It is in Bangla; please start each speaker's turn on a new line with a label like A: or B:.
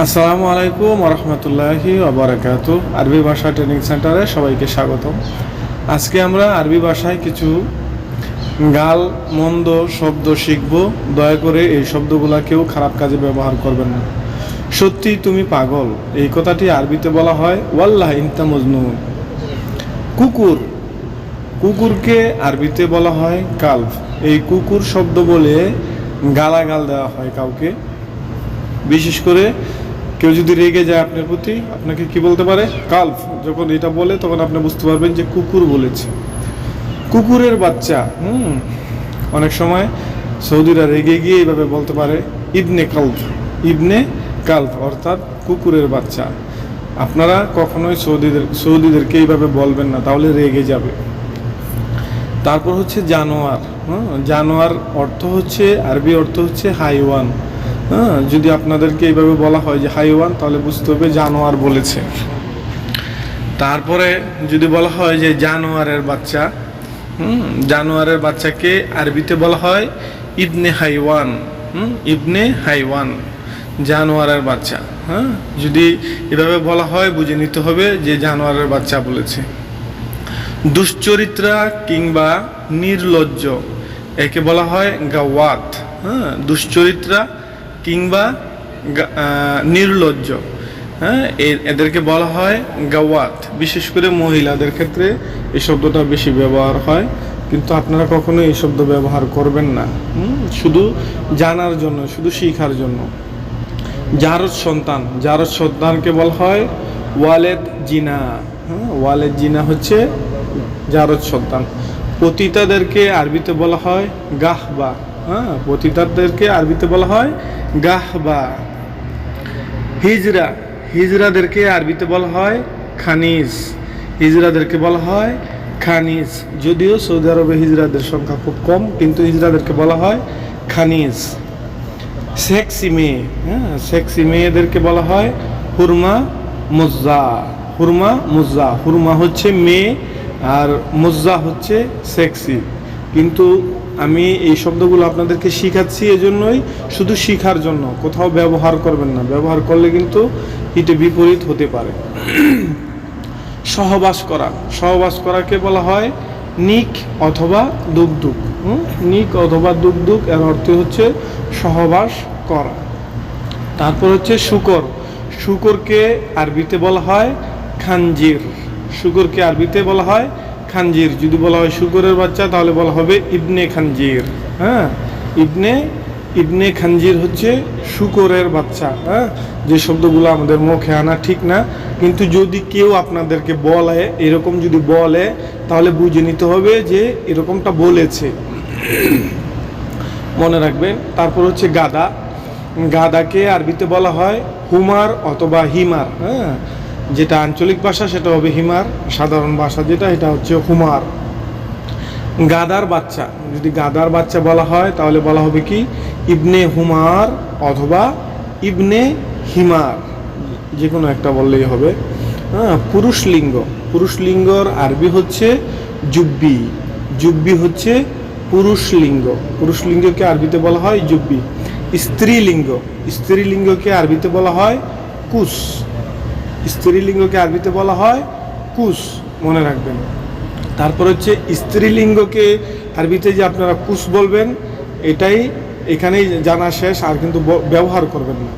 A: আসসালামু আলাইকুম রহমতুল্লাহি ওবারাকাতু। আরবি ভাষা ট্রেনিং সেন্টারে সবাইকে স্বাগতম। আজকে আমরা আরবি ভাষায় কিছু গাল মন্দ শব্দ শিখব। দয়া করে এই শব্দগুলা কেউ খারাপ কাজে ব্যবহার করবেন না। সত্যি তুমি পাগল, এই কথাটি আরবিতে বলা হয় ওয়াল্লাহ ইনতা মজনুন। কুকুর, কুকুরকে আরবিতে বলা হয় কালব। এই কুকুর শব্দ বলে গালাগাল দেওয়া হয় কাউকে। বিশেষ করে কেউ যদি রেগে যায় আপনার প্রতি, আপনাকে কি বলতে পারে? কালব। যখন এটা বলে তখন আপনি বুঝতে পারবেন যে কুকুর বলেছে। কুকুরের বাচ্চা। অনেক সময় সৌদিরা রেগে গিয়ে এইভাবে বলতে পারে ইবনে কালব, ইবনে কালব অর্থাৎ কুকুরের বাচ্চা। আপনারা কখনোই সৌদিদেরকে এইভাবে বলবেন না, তাহলে রেগে যাবে। তারপর হচ্ছে জানোয়ার। জানোয়ার অর্থ হচ্ছে, আরবি অর্থ হচ্ছে হাইওয়ান। যদি আপনাদেরকে এইভাবে বলা হয় যে হাইওয়ান, তাহলে বুঝতে হবে জানোয়ার বলেছে। তারপরে যদি বলা হয় যে জানোয়ারের বাচ্চা, জানোয়ারের বাচ্চাকে আরবিতে বলা হয় ইবনে হাইওয়ান। ইবনে হাইওয়ান, জানোয়ারের বাচ্চা। যদি এভাবে বলা হয় বুঝে নিতে হবে যে জানোয়ারের বাচ্চা বলেছে। দুশ্চরিত্রা কিংবা নির্লজ্জ, একে বলা হয় গাওয়াত। দুশ্চরিত্রা কিংবা নির্লজ্জ, এদেরকে বলা হয় গাওয়াত। বিশেষ করে মহিলাদের ক্ষেত্রে এই শব্দটা বেশি ব্যবহার হয়, কিন্তু আপনারা কখনো এই শব্দ ব্যবহার করবেন না। শুধু জানার জন্য, শুধু শিখার জন্য। জারজ সন্তান, জারজ সন্তানকে বলা হয় ওয়ালেদ জিনা। ওয়ালেদ জিনা হচ্ছে জারজ সন্তান। পতিতাদেরকে আরবিতে বলা হয় গাহবা। পতিতাদেরকে আরবিতে বলা হয় গাহবা। হিজরা, হিজরাদেরকে আরবিতে বলা হয় খানিজ। হিজরাদেরকে বলা হয় খানিজ। যদিও সৌদি আরবে হিজরাদের সংখ্যা খুব কম, কিন্তু হিজরাদেরকে বলা হয় খানিজ। সেক্সি মেয়ে, সেক্সি মেয়েদেরকে বলা হয় হুরমা মুজ্জা। হুরমা মুজ্জা, হুরমা হচ্ছে মেয়ে আর মুজ্জা হচ্ছে সেক্সি। কিন্তু আমি এই শব্দগুলো আপনাদেরকে শিখাচ্ছি এজন্যই, শুধু শিখার জন্য। কোথাও ব্যবহার করবেন না, ব্যবহার করলে কিন্তু হিতে বিপরীত হতে পারে। সহবাস করা, সহবাস করাকে বলা হয় নিক অথবা দুগদুগ। নিক অথবা দুগদুগ এর অর্থ হচ্ছে সহবাস করা। তারপর হচ্ছে শুকর, শুকরকে আরবিতে বলা হয় খানজির। শুকরকে আরবিতে বলা হয় খানজির। যদি বলা হয় শুকরের বাচ্চা, তাহলে বলা হবে ইবনে খানজির। ইবনে ইবনে খানজির হচ্ছে শুকরের বাচ্চা। যে শব্দগুলো আমাদের মুখে আনা ঠিক না, কিন্তু যদি কেউ আপনাদেরকে বলে, এরকম যদি বলে, তাহলে বুঝে নিতে হবে যে এরকমটা বলেছে, মনে রাখবেন। তারপর হচ্ছে গাদা, গাদাকে আরবিতে বলা হয় হুমার অথবা হিমার। যেটা আঞ্চলিক ভাষা সেটা হবে হিমার, সাধারণ ভাষা যেটা এটা হচ্ছে হুমার। গাদার বাচ্চা, যদি গাদার বাচ্চা বলা হয় তাহলে বলা হবে কি ইবনে হুমার অথবা ইবনে হিমার, যে কোনো একটা বললেই হবে। পুরুষ লিঙ্গ, পুরুষ লিঙ্গর আরবি হচ্ছে জুব্বি। জুব্বি হচ্ছে পুরুষ লিঙ্গ। পুরুষ লিঙ্গকে আরবিতে বলা হয় জুব্বি। স্ত্রীলিঙ্গ, স্ত্রীলিঙ্গকে আরবিতে বলা হয় কুস। স্ত্রীলিঙ্গকে আরবিতে বলা হয় কুস, মনে রাখবেন। তারপর হচ্ছে স্ত্রীলিঙ্গকে আরবিতে যে আপনারা কুস বলবেন, এটাই এখানেই জানা শেষ, আর কিন্তু ব্যবহার করবেন না।